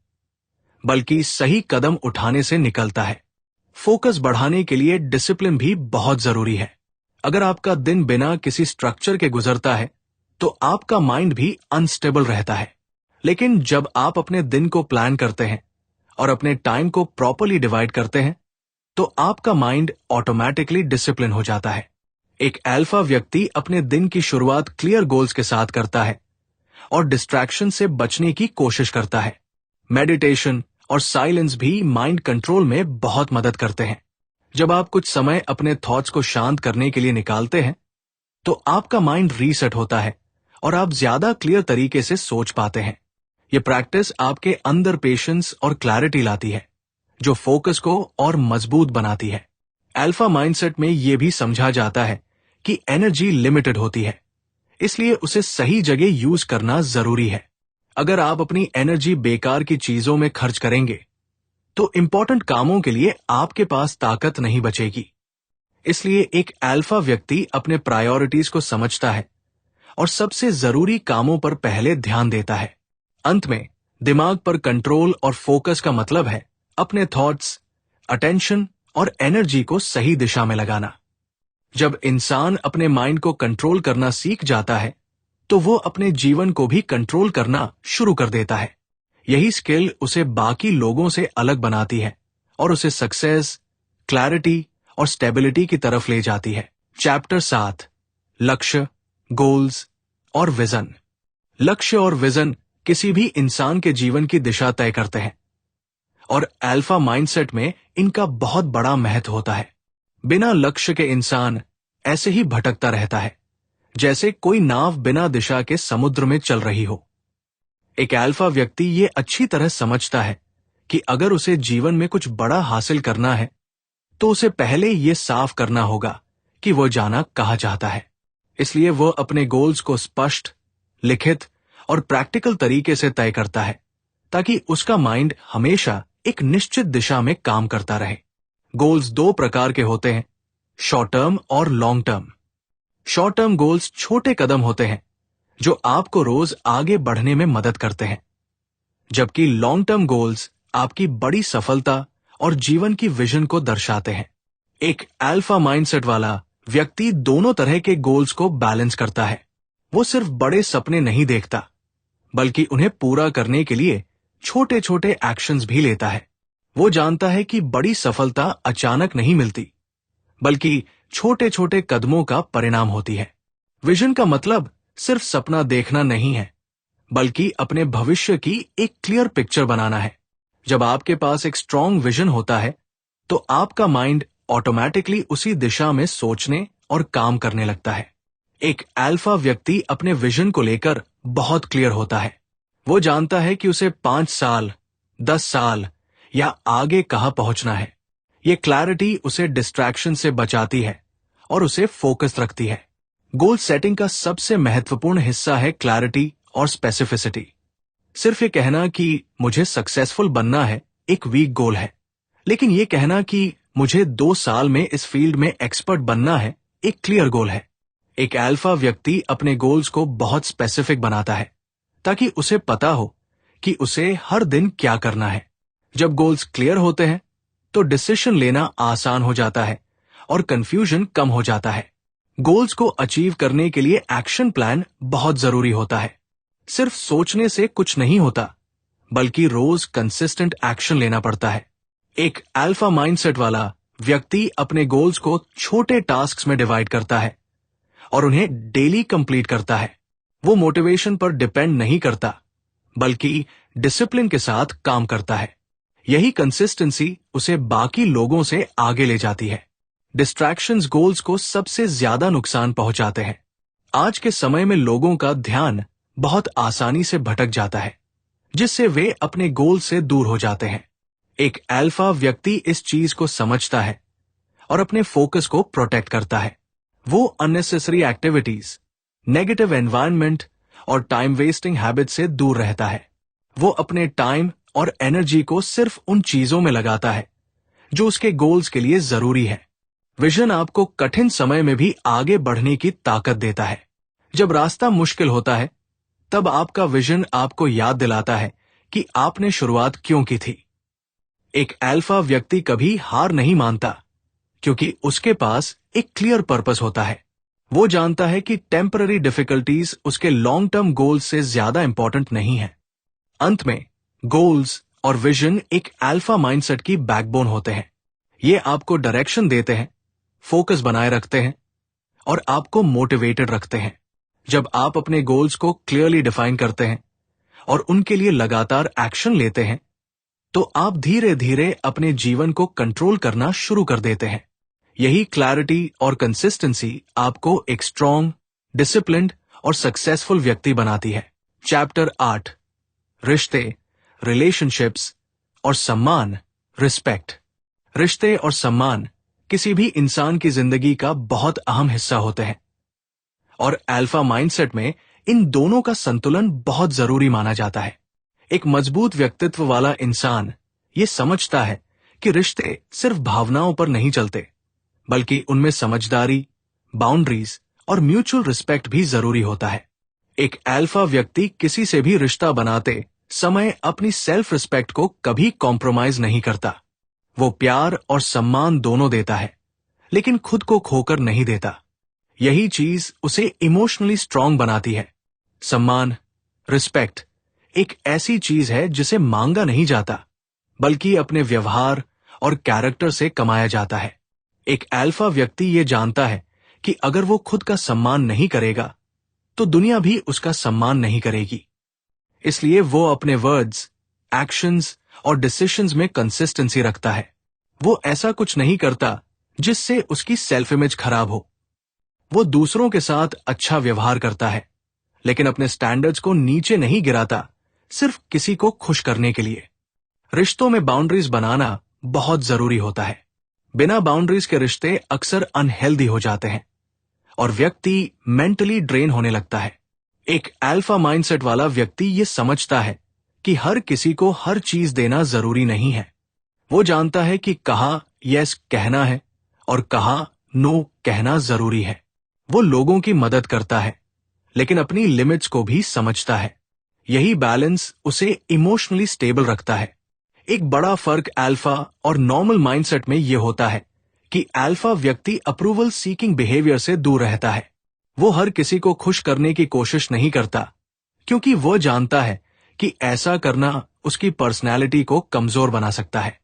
Speaker 1: बल्कि सही कदम उठाने से निकलता है। फोकस बढ़ाने के लिए डिसिप्लिन भी बहुत जरूरी है। अगर आपका दिन बिना किसी स्ट्रक्चर के गुजरता है, तो आपका माइंड भी अनस्टेबल रहता है। लेकिन जब आप अपने दिन को प्लान करते हैं और अपने टाइम को प्रॉपर्ली डिवाइड करते हैं, तो आपका माइंड ऑटोमेटिकली डिसिप्लिन हो जाता है। एक अल्फा व्यक्ति अपने दिन की शुरुआत क्लियर गोल्स के साथ करता है और डिस्ट्रैक्शन से बचने की कोशिश करता है। मेडिटेशन और साइलेंस भी माइंड कंट्रोल में बहुत मदद करते हैं। जब आप कुछ समय अपने थॉट्स को शांत करने के लिए निकालते हैं, तो आपका माइंड रीसेट होता है और आप ज्यादा क्लियर तरीके से सोच पाते हैं। ये प्रैक्टिस आपके अंदर पेशेंस और क्लैरिटी लाती है, जो फोकस को और मजबूत बनाती है। अल्फा माइंडसेट में यह भी समझा जाता है कि एनर्जी लिमिटेड होती है, इसलिए उसे सही जगह यूज करना जरूरी है। अगर आप अपनी एनर्जी बेकार की चीजों में खर्च करेंगे तो इंपॉर्टेंट कामों के लिए आपके पास ताकत नहीं बचेगी। इसलिए एक अल्फा व्यक्ति अपने प्रायोरिटीज को समझता है और सबसे जरूरी कामों पर पहले ध्यान देता है। अंत में दिमाग पर कंट्रोल और फोकस का मतलब है अपने थॉट्स, अटेंशन और एनर्जी को सही दिशा में लगाना। जब इंसान अपने माइंड को कंट्रोल करना सीख जाता है तो वो अपने जीवन को भी कंट्रोल करना शुरू कर देता है। यही स्किल उसे बाकी लोगों से अलग बनाती है और उसे सक्सेस, क्लैरिटी और स्टेबिलिटी की तरफ ले जाती है। चैप्टर 7, लक्ष्य, गोल्स और विजन। लक्ष्य और विजन किसी भी इंसान के जीवन की दिशा तय करते हैं और अल्फा माइंडसेट में इनका बहुत बड़ा महत्व होता है। बिना लक्ष्य के इंसान ऐसे ही भटकता रहता है जैसे कोई नाव बिना दिशा के समुद्र में चल रही हो। एक अल्फा व्यक्ति ये अच्छी तरह समझता है कि अगर उसे जीवन में कुछ बड़ा हासिल करना है तो उसे पहले ये साफ करना होगा कि वो जाना कहाँ चाहता है। इसलिए वो अपने गोल्स को स्पष्ट, लिखित और प्रैक्टिकल तरीके से तय करता है ताकि उसका माइंड हमेशा एक निश्चित दिशा में काम करता रहे। गोल्स 2 प्रकार के होते हैं, शॉर्ट टर्म और long term. Short term goals छोटे कदम होते हैं जो आपको रोज आगे बढ़ने में मदद करते हैं, जबकि लॉन्ग टर्म गोल्स आपकी बड़ी सफलता और जीवन की विजन को दर्शाते हैं। एक अल्फा माइंडसेट वाला व्यक्ति दोनों तरह के गोल्स को बैलेंस करता है। वो सिर्फ बड़े सपने नहीं देखता, बल्कि उन्हें पूरा करने के लिए छोटे छोटे एक्शंस भी लेता है। वो जानता है कि बड़ी सफलता अचानक नहीं मिलती, बल्कि छोटे छोटे कदमों का परिणाम होती है। विजन का मतलब सिर्फ सपना देखना नहीं है, बल्कि अपने भविष्य की एक क्लियर पिक्चर बनाना है। जब आपके पास एक स्ट्रॉन्ग विजन होता है तो आपका माइंड ऑटोमेटिकली उसी दिशा में सोचने और काम करने लगता है। एक अल्फा व्यक्ति अपने विजन को लेकर बहुत क्लियर होता है। वो जानता है कि उसे 5 साल, 10 साल या आगे कहां पहुंचना है। ये क्लैरिटी उसे डिस्ट्रैक्शन से बचाती है और उसे फोकस रखती है। गोल सेटिंग का सबसे महत्वपूर्ण हिस्सा है क्लैरिटी और स्पेसिफिसिटी। सिर्फ ये कहना कि मुझे सक्सेसफुल बनना है एक वीक गोल है, लेकिन ये कहना कि मुझे 2 साल में इस फील्ड में एक्सपर्ट बनना है एक क्लियर गोल है। एक अल्फा व्यक्ति अपने गोल्स को बहुत स्पेसिफिक बनाता है ताकि उसे पता हो कि उसे हर दिन क्या करना है। जब गोल्स क्लियर होते हैं तो डिसीजन लेना आसान हो जाता है और कंफ्यूजन कम हो जाता है। गोल्स को अचीव करने के लिए एक्शन प्लान बहुत जरूरी होता है। सिर्फ सोचने से कुछ नहीं होता, बल्कि रोज कंसिस्टेंट एक्शन लेना पड़ता है। एक अल्फा माइंडसेट वाला व्यक्ति अपने गोल्स को छोटे टास्क्स में डिवाइड करता है और उन्हें डेली कंप्लीट करता है। वो मोटिवेशन पर डिपेंड नहीं करता, बल्कि डिसिप्लिन के साथ काम करता है। यही कंसिस्टेंसी उसे बाकी लोगों से आगे ले जाती है। डिस्ट्रैक्शंस गोल्स को सबसे ज्यादा नुकसान पहुंचाते हैं। आज के समय में लोगों का ध्यान बहुत आसानी से भटक जाता है, जिससे वे अपने गोल से दूर हो जाते हैं। एक अल्फा व्यक्ति इस चीज को समझता है और अपने फोकस को प्रोटेक्ट करता है। वो अननेसेसरी एक्टिविटीज, नेगेटिव एनवायरनमेंट और टाइम वेस्टिंग हैबिट से दूर रहता है। वो अपने टाइम और एनर्जी को सिर्फ उन चीजों में लगाता है जो उसके गोल्स के लिए जरूरी है। विजन आपको कठिन समय में भी आगे बढ़ने की ताकत देता है। जब रास्ता मुश्किल होता है, तब आपका विजन आपको याद दिलाता है कि आपने शुरुआत क्यों की थी। एक अल्फा व्यक्ति कभी हार नहीं मानता, क्योंकि उसके पास एक क्लियर पर्पस होता है। वो जानता है कि टेम्पररी डिफिकल्टीज उसके लॉन्ग टर्म गोल्स से ज्यादा इंपॉर्टेंट नहीं है। अंत में गोल्स और विजन एक अल्फा माइंडसेट की बैकबोन होते हैं। ये आपको डायरेक्शन देते हैं, फोकस बनाए रखते हैं और आपको मोटिवेटेड रखते हैं। जब आप अपने गोल्स को क्लियरली डिफाइन करते हैं और उनके लिए लगातार एक्शन लेते हैं, तो आप धीरे धीरे अपने जीवन को कंट्रोल करना शुरू कर देते हैं। यही क्लैरिटी और कंसिस्टेंसी आपको एक स्ट्रॉन्ग, डिसिप्लिन्ड और सक्सेसफुल व्यक्ति बनाती है। चैप्टर 8, रिश्ते, रिलेशनशिप्स और सम्मान, रिस्पेक्ट। रिश्ते और सम्मान किसी भी इंसान की जिंदगी का बहुत अहम हिस्सा होते हैं। और अल्फा माइंडसेट में इन दोनों का संतुलन बहुत जरूरी माना जाता है। एक मजबूत व्यक्तित्व वाला इंसान ये समझता है कि रिश्ते सिर्फ भावनाओं पर नहीं चलते, बल्कि उनमें समझदारी, बाउंड्रीज और म्यूचुअल रिस्पेक्ट भी जरूरी होता है। एक अल्फा व्यक्ति किसी से भी रिश्ता बनाते समय अपनी सेल्फ रिस्पेक्ट को कभी कॉम्प्रोमाइज नहीं करता। वो प्यार और सम्मान दोनों देता है, लेकिन खुद को खोकर नहीं देता। यही चीज उसे इमोशनली स्ट्रांग बनाती है। सम्मान, रिस्पेक्ट एक ऐसी चीज है जिसे मांगा नहीं जाता, बल्कि अपने व्यवहार और कैरेक्टर से कमाया जाता है। एक अल्फा व्यक्ति ये जानता है कि अगर वो खुद का सम्मान नहीं करेगा तो दुनिया भी उसका सम्मान नहीं करेगी। इसलिए वो अपने वर्ड्स, एक्शंस और डिसीजंस में कंसिस्टेंसी रखता है। वो ऐसा कुछ नहीं करता जिससे उसकी सेल्फ इमेज खराब हो। वो दूसरों के साथ अच्छा व्यवहार करता है, लेकिन अपने स्टैंडर्ड्स को नीचे नहीं गिराता सिर्फ किसी को खुश करने के लिए। रिश्तों में बाउंड्रीज बनाना बहुत जरूरी होता है। बिना बाउंड्रीज के रिश्ते अक्सर अनहेल्दी हो जाते हैं और व्यक्ति मेंटली ड्रेन होने लगता है। एक अल्फा माइंडसेट वाला व्यक्ति ये समझता है कि हर किसी को हर चीज देना जरूरी नहीं है। वो जानता है कि कहाँ यस कहना है और कहाँ नो कहना जरूरी है। वो लोगों की मदद करता है, लेकिन अपनी लिमिट्स को भी समझता है। यही बैलेंस उसे इमोशनली स्टेबल रखता है। एक बड़ा फर्क अल्फा और नॉर्मल माइंडसेट में यह होता है कि अल्फा व्यक्ति अप्रूवल सीकिंग बिहेवियर से दूर रहता है। वो हर किसी को खुश करने की कोशिश नहीं करता, क्योंकि वो जानता है कि ऐसा करना उसकी पर्सनैलिटी को कमजोर बना सकता है।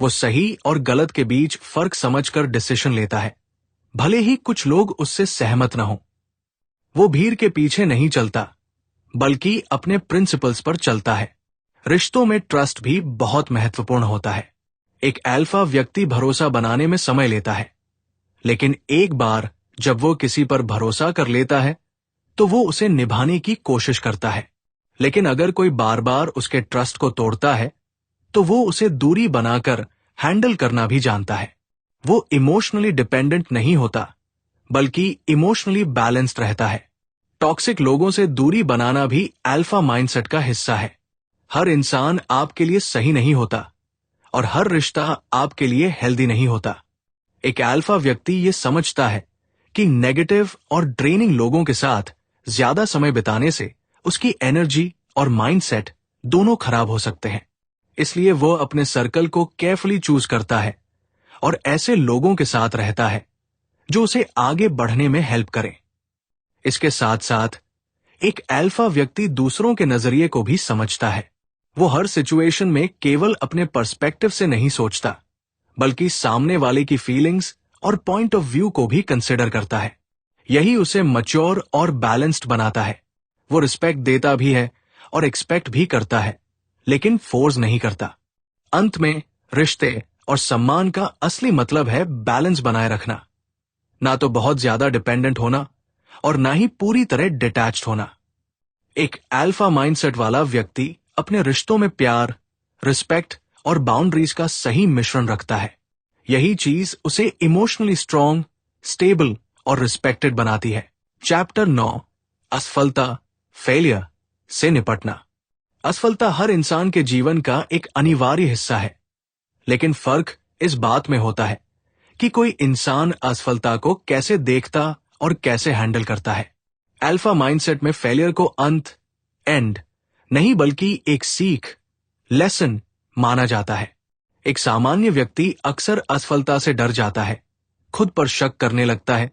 Speaker 1: वो सही और गलत के बीच फर्क समझकर डिसीजन लेता है, भले ही कुछ लोग उससे सहमत न हो। वो भीड़ के पीछे नहीं चलता, बल्कि अपने प्रिंसिपल्स पर चलता है। रिश्तों में ट्रस्ट भी बहुत महत्वपूर्ण होता है। एक अल्फा व्यक्ति भरोसा बनाने में समय लेता है, लेकिन एक बार जब वो किसी पर भरोसा कर लेता है तो वो उसे निभाने की कोशिश करता है। लेकिन अगर कोई बार बार उसके ट्रस्ट को तोड़ता है तो वो उसे दूरी बनाकर हैंडल करना भी जानता है। वो इमोशनली डिपेंडेंट नहीं होता, बल्कि इमोशनली बैलेंस्ड रहता है। टॉक्सिक लोगों से दूरी बनाना भी अल्फा माइंडसेट का हिस्सा है। हर इंसान आपके लिए सही नहीं होता और हर रिश्ता आपके लिए हेल्दी नहीं होता। एक अल्फा व्यक्ति ये समझता है कि नेगेटिव और ड्रेनिंग लोगों के साथ ज्यादा समय बिताने से उसकी एनर्जी और माइंडसेट दोनों खराब हो सकते हैं। इसलिए वो अपने सर्कल को केयरफुली चूज करता है और ऐसे लोगों के साथ रहता है जो उसे आगे बढ़ने में हेल्प करें। इसके साथ साथ एक अल्फा व्यक्ति दूसरों के नजरिए को भी समझता है। वो हर सिचुएशन में केवल अपने पर्सपेक्टिव से नहीं सोचता, बल्कि सामने वाले की फीलिंग्स और पॉइंट ऑफ व्यू को भी कंसिडर करता है। यही उसे मैच्योर और बैलेंस्ड बनाता है। वो रिस्पेक्ट देता भी है और एक्सपेक्ट भी करता है, लेकिन फोर्स नहीं करता। अंत में रिश्ते और सम्मान का असली मतलब है बैलेंस बनाए रखना, ना तो बहुत ज्यादा डिपेंडेंट होना और ना ही पूरी तरह डिटैच्ड होना। एक अल्फा माइंडसेट वाला व्यक्ति अपने रिश्तों में प्यार, रिस्पेक्ट और बाउंड्रीज का सही मिश्रण रखता है। यही चीज उसे इमोशनली स्ट्रांग, स्टेबल और रिस्पेक्टेड बनाती है। चैप्टर 9, असफलता, फेलियर से निपटना। असफलता हर इंसान के जीवन का एक अनिवार्य हिस्सा है, लेकिन फर्क इस बात में होता है कि कोई इंसान असफलता को कैसे देखता और कैसे हैंडल करता है। अल्फा माइंडसेट में फेलियर को अंत, एंड नहीं बल्कि एक सीख, लेसन माना जाता है। एक सामान्य व्यक्ति अक्सर असफलता से डर जाता है, खुद पर शक करने लगता है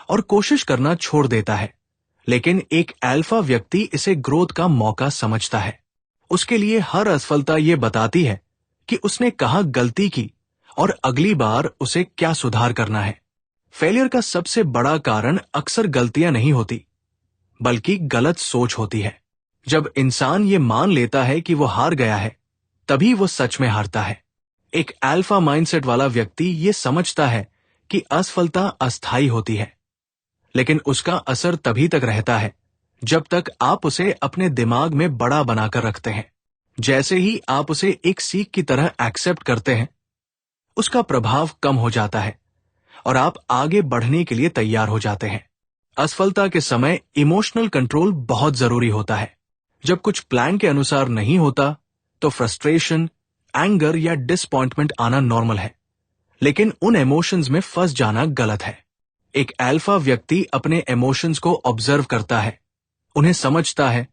Speaker 1: और कोशिश करना छोड़ देता है। लेकिन एक अल्फा व्यक्ति इसे ग्रोथ का मौका समझता है। उसके लिए हर असफलता ये बताती है कि उसने कहाँ गलती की और अगली बार उसे क्या सुधार करना है। फेलियर का सबसे बड़ा कारण अक्सर गलतियां नहीं होती, बल्कि गलत सोच होती है। जब इंसान ये मान लेता है कि वो हार गया है, तभी वो सच में हारता है। एक अल्फा माइंडसेट वाला व्यक्ति ये समझता है कि असफलता अस्थायी होती है, लेकिन उसका असर तभी तक रहता है जब तक आप उसे अपने दिमाग में बड़ा बनाकर रखते हैं। जैसे ही आप उसे एक सीख की तरह एक्सेप्ट करते हैं, उसका प्रभाव कम हो जाता है और आप आगे बढ़ने के लिए तैयार हो जाते हैं। असफलता के समय इमोशनल कंट्रोल बहुत जरूरी होता है। जब कुछ प्लान के अनुसार नहीं होता तो फ्रस्ट्रेशन, एंगर या डिसअपॉइंटमेंट आना नॉर्मल है, लेकिन उन इमोशंस में फंस जाना गलत है। एक अल्फा व्यक्ति अपने इमोशंस को ऑब्जर्व करता है, उन्हें समझता है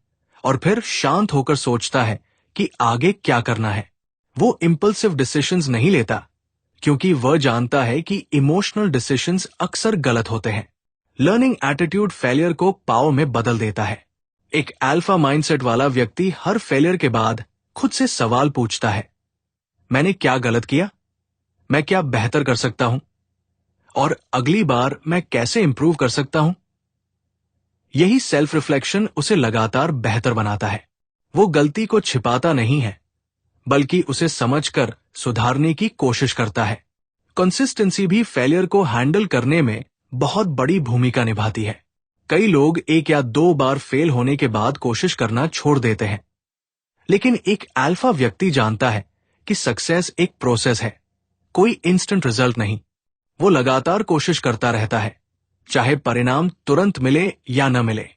Speaker 1: और फिर शांत होकर सोचता है कि आगे क्या करना है। वो इंपल्सिव डिसीजंस नहीं लेता, क्योंकि वह जानता है कि इमोशनल डिसीजंस अक्सर गलत होते हैं। लर्निंग एटीट्यूड फेलियर को पावर में बदल देता है। एक अल्फा माइंडसेट वाला व्यक्ति हर फेलियर के बाद खुद से सवाल पूछता है, मैंने क्या गलत किया, मैं क्या बेहतर कर सकता हूं, और अगली बार मैं कैसे इंप्रूव कर सकता हूं। यही सेल्फ रिफ्लेक्शन उसे लगातार बेहतर बनाता है। वो गलती को छिपाता नहीं है, बल्कि उसे समझकर सुधारने की कोशिश करता है। कंसिस्टेंसी भी फेलियर को हैंडल करने में बहुत बड़ी भूमिका निभाती है। कई लोग 1 या 2 बार फेल होने के बाद कोशिश करना छोड़ देते हैं, लेकिन एक अल्फा व्यक्ति जानता है कि सक्सेस एक प्रोसेस है, कोई इंस्टेंट रिजल्ट नहीं। वो लगातार कोशिश करता रहता है, चाहे परिणाम तुरंत मिले या न मिले।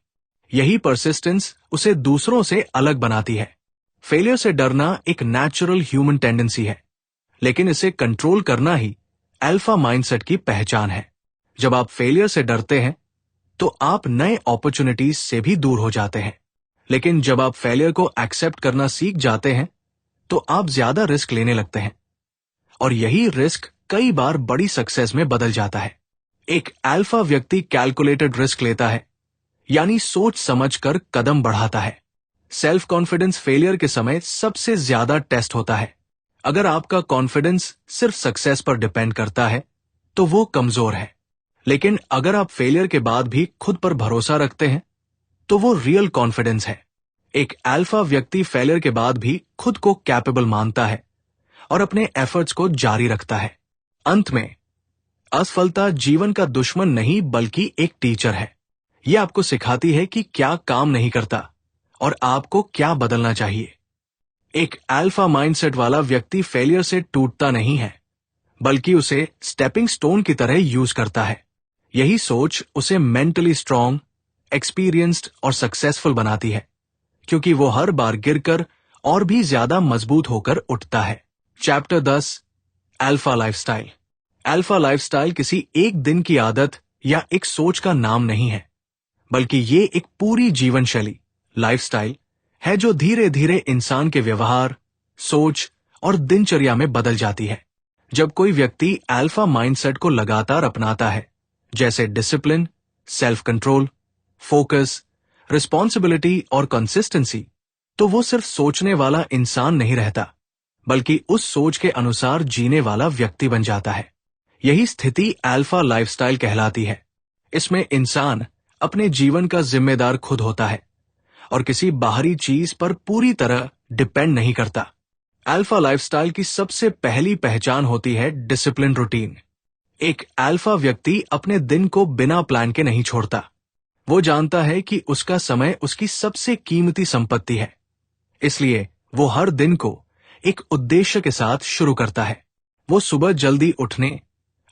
Speaker 1: यही परसिस्टेंस उसे दूसरों से अलग बनाती है। फेलियर से डरना एक नेचुरल ह्यूमन टेंडेंसी है, लेकिन इसे कंट्रोल करना ही अल्फा माइंडसेट की पहचान है। जब आप फेलियर से डरते हैं तो आप नए अपॉर्चुनिटीज से भी दूर हो जाते हैं, लेकिन जब आप फेलियर को एक्सेप्ट करना सीख जाते हैं तो आप ज्यादा रिस्क लेने लगते हैं, और यही रिस्क कई बार बड़ी सक्सेस में बदल जाता है। एक अल्फा व्यक्ति कैलकुलेटेड रिस्क लेता है, यानी सोच समझकर कदम बढ़ाता है। सेल्फ कॉन्फिडेंस फेलियर के समय सबसे ज्यादा टेस्ट होता है। अगर आपका कॉन्फिडेंस सिर्फ सक्सेस पर डिपेंड करता है तो वो कमजोर है, लेकिन अगर आप फेलियर के बाद भी खुद पर भरोसा रखते हैं तो वो रियल कॉन्फिडेंस है। एक अल्फा व्यक्ति फेलियर के बाद भी खुद को कैपेबल मानता है और अपने एफर्ट्स को जारी रखता है। अंत में, असफलता जीवन का दुश्मन नहीं बल्कि एक टीचर है। यह आपको सिखाती है कि क्या काम नहीं करता और आपको क्या बदलना चाहिए। एक अल्फा माइंडसेट वाला व्यक्ति फेलियर से टूटता नहीं है, बल्कि उसे स्टेपिंग स्टोन की तरह यूज करता है। यही सोच उसे मेंटली स्ट्रांग, एक्सपीरियंस्ड और सक्सेसफुल बनाती है, क्योंकि वो हर बार गिरकर और भी ज्यादा मजबूत होकर उठता है। Chapter 10, alpha lifestyle. Alpha lifestyle किसी एक दिन की आदत या एक सोच का नाम नहीं है, बल्कि ये एक पूरी जीवन शैली, लाइफस्टाइल है जो धीरे धीरे इंसान के व्यवहार, सोच और दिनचर्या में बदल जाती है। जब कोई व्यक्ति अल्फा माइंडसेट को लगातार अपनाता है, जैसे discipline, self control, focus, responsibility और कंसिस्टेंसी, तो वो सिर्फ सोचने वाला इंसान नहीं रहता, बल्कि उस सोच के अनुसार जीने वाला व्यक्ति बन जाता है। यही स्थिति अल्फा लाइफस्टाइल कहलाती है। इसमें इंसान अपने जीवन का जिम्मेदार खुद होता है और किसी बाहरी चीज पर पूरी तरह डिपेंड नहीं करता। अल्फा लाइफस्टाइल की सबसे पहली पहचान होती है डिसिप्लिन रूटीन। एक अल्फा व्यक्ति अपने दिन को बिना प्लान के नहीं छोड़ता। वो जानता है कि उसका समय उसकी सबसे कीमती संपत्ति है, इसलिए वो हर दिन को एक उद्देश्य के साथ शुरू करता है। वो सुबह जल्दी उठने,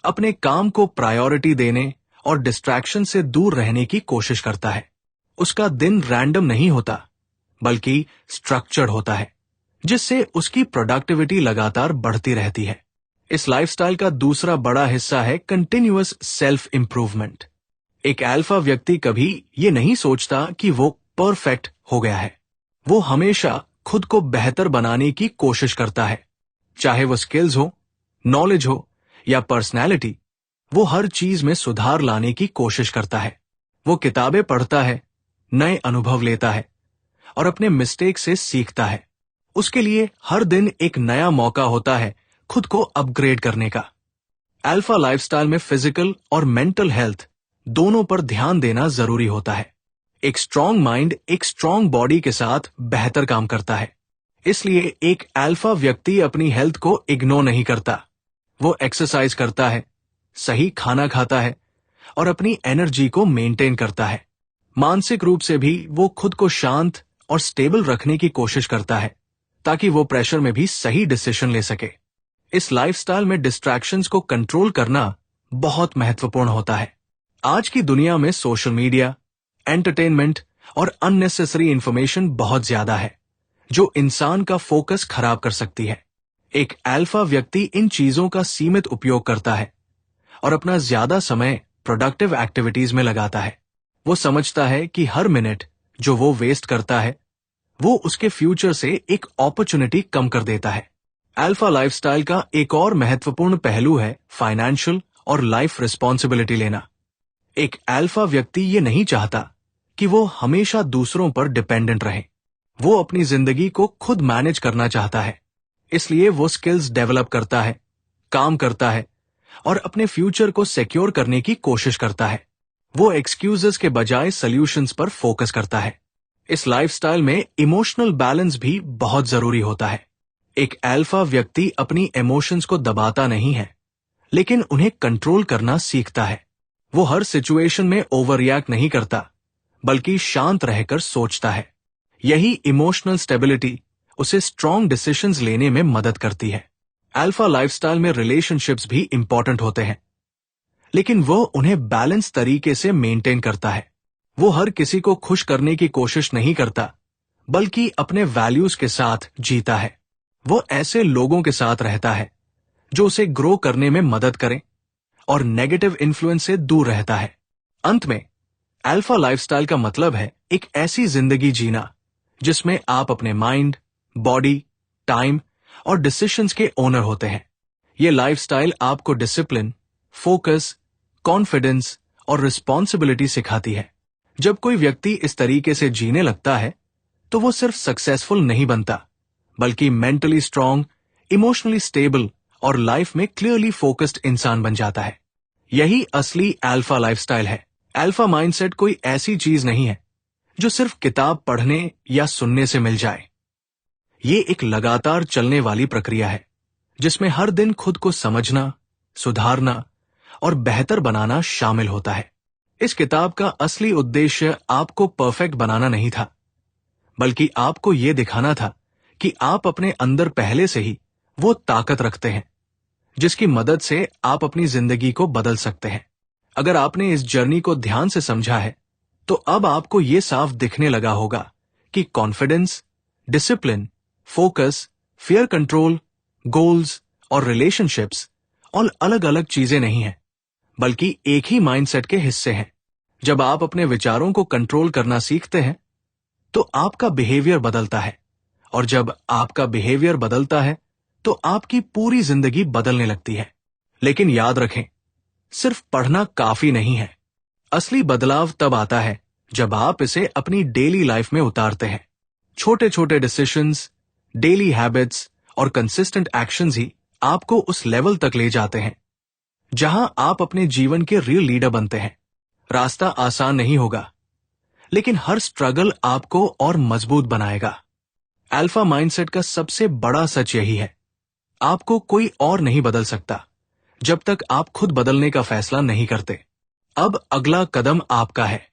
Speaker 1: अपने काम को प्रायोरिटी देने और डिस्ट्रैक्शन से दूर रहने की कोशिश करता है। उसका दिन रैंडम नहीं होता, बल्कि स्ट्रक्चर्ड होता है, जिससे उसकी प्रोडक्टिविटी लगातार बढ़ती रहती है। इस लाइफस्टाइल का दूसरा बड़ा हिस्सा है कंटिन्यूअस सेल्फ इंप्रूवमेंट। एक अल्फा व्यक्ति कभी ये नहीं सोचता कि वो परफेक्ट हो गया है। वो हमेशा खुद को बेहतर बनाने की कोशिश करता है, चाहे वो स्किल्स हो, नॉलेज हो या पर्सनैलिटी। वो हर चीज में सुधार लाने की कोशिश करता है। वो किताबें पढ़ता है, नए अनुभव लेता है और अपने मिस्टेक से सीखता है। उसके लिए हर दिन एक नया मौका होता है खुद को अपग्रेड करने का। अल्फा लाइफस्टाइल में फिजिकल और मेंटल हेल्थ दोनों पर ध्यान देना जरूरी होता है। एक स्ट्रांग माइंड एक स्ट्रांग बॉडी के साथ बेहतर काम करता है। इसलिए एक अल्फा व्यक्ति अपनी हेल्थ को इग्नोर नहीं करता। वो एक्सरसाइज करता है, सही खाना खाता है और अपनी एनर्जी को मेंटेन करता है। मानसिक रूप से भी वो खुद को शांत और स्टेबल रखने की कोशिश करता है, ताकि वो प्रेशर में भी सही डिसीजन ले सके। इस लाइफस्टाइल में डिस्ट्रैक्शंस को कंट्रोल करना बहुत महत्वपूर्ण होता है। आज की दुनिया में सोशल मीडिया, एंटरटेनमेंट और अननेसेसरी इंफॉर्मेशन बहुत ज्यादा है, जो इंसान का फोकस खराब कर सकती है। एक अल्फा व्यक्ति इन चीजों का सीमित उपयोग करता है और अपना ज्यादा समय प्रोडक्टिव एक्टिविटीज में लगाता है। वो समझता है कि हर मिनट जो वो वेस्ट करता है, वो उसके फ्यूचर से एक अपॉर्चुनिटी कम कर देता है। अल्फा लाइफस्टाइल का एक और महत्वपूर्ण पहलू है फाइनेंशियल और लाइफ रिस्पॉन्सिबिलिटी लेना। एक अल्फा व्यक्ति ये नहीं चाहता कि वो हमेशा दूसरों पर डिपेंडेंट रहे। वो अपनी जिंदगी को खुद मैनेज करना चाहता है, इसलिए वो स्किल्स डेवलप करता है, काम करता है और अपने फ्यूचर को सिक्योर करने की कोशिश करता है। वो एक्सक्यूजेस के बजाय सॉल्यूशंस पर फोकस करता है। इस लाइफस्टाइल में इमोशनल बैलेंस भी बहुत जरूरी होता है। एक अल्फा व्यक्ति अपनी इमोशंस को दबाता नहीं है, लेकिन उन्हें कंट्रोल करना सीखता है। वो हर सिचुएशन में ओवर रिएक्ट नहीं करता, बल्कि शांत रहकर सोचता है। यही इमोशनल स्टेबिलिटी उसे स्ट्रॉन्ग डिसीजंस लेने में मदद करती है। अल्फा लाइफस्टाइल में रिलेशनशिप्स भी इंपॉर्टेंट होते हैं, लेकिन वो उन्हें बैलेंस तरीके से मेंटेन करता है। वो हर किसी को खुश करने की कोशिश नहीं करता, बल्कि अपने वैल्यूज के साथ जीता है। वो ऐसे लोगों के साथ रहता है जो उसे ग्रो करने में मदद करें और नेगेटिव इन्फ्लुएंस से दूर रहता है। अंत में अल्फा लाइफस्टाइल का मतलब है एक ऐसी जिंदगी जीना जिसमें आप अपने माइंड, बॉडी, टाइम और डिसीजंस के ओनर होते हैं। ये लाइफस्टाइल आपको डिसिप्लिन, फोकस, कॉन्फिडेंस और रिस्पॉन्सिबिलिटी सिखाती है। जब कोई व्यक्ति इस तरीके से जीने लगता है, तो वो सिर्फ सक्सेसफुल नहीं बनता, बल्कि मेंटली स्ट्रांग, इमोशनली स्टेबल और लाइफ में क्लियरली फोकस्ड इंसान बन जाता है। यही असली अल्फा लाइफस्टाइल है। अल्फा माइंडसेट कोई ऐसी चीज नहीं है जो सिर्फ किताब पढ़ने या सुनने से मिल जाए। ये एक लगातार चलने वाली प्रक्रिया है, जिसमें हर दिन खुद को समझना, सुधारना और बेहतर बनाना शामिल होता है। इस किताब का असली उद्देश्य आपको परफेक्ट बनाना नहीं था, बल्कि आपको यह दिखाना था कि आप अपने अंदर पहले से ही वो ताकत रखते हैं जिसकी मदद से आप अपनी जिंदगी को बदल सकते हैं। अगर आपने इस जर्नी को ध्यान से समझा है, तो अब आपको यह साफ दिखने लगा होगा कि confidence, discipline, focus, fear control, goals और रिलेशनशिप्स और अलग अलग चीजें नहीं हैं, बल्कि एक ही माइंडसेट के हिस्से हैं। जब आप अपने विचारों को कंट्रोल करना सीखते हैं, तो आपका बिहेवियर बदलता है, और जब आपका बिहेवियर बदलता है, तो आपकी पूरी जिंदगी बदलने लगती है। लेकिन याद रखें, सिर्फ पढ़ना काफी नहीं है। असली बदलाव तब आता है जब आप इसे अपनी डेली लाइफ में उतारते हैं। छोटे छोटे डिसीजंस, डेली हैबिट्स और कंसिस्टेंट एक्शंस ही आपको उस लेवल तक ले जाते हैं जहां आप अपने जीवन के रियल लीडर बनते हैं। रास्ता आसान नहीं होगा, लेकिन हर स्ट्रगल आपको और मजबूत बनाएगा। अल्फा माइंडसेट का सबसे बड़ा सच यही है, आपको कोई और नहीं बदल सकता जब तक आप खुद बदलने का फैसला नहीं करते। अब अगला कदम आपका है।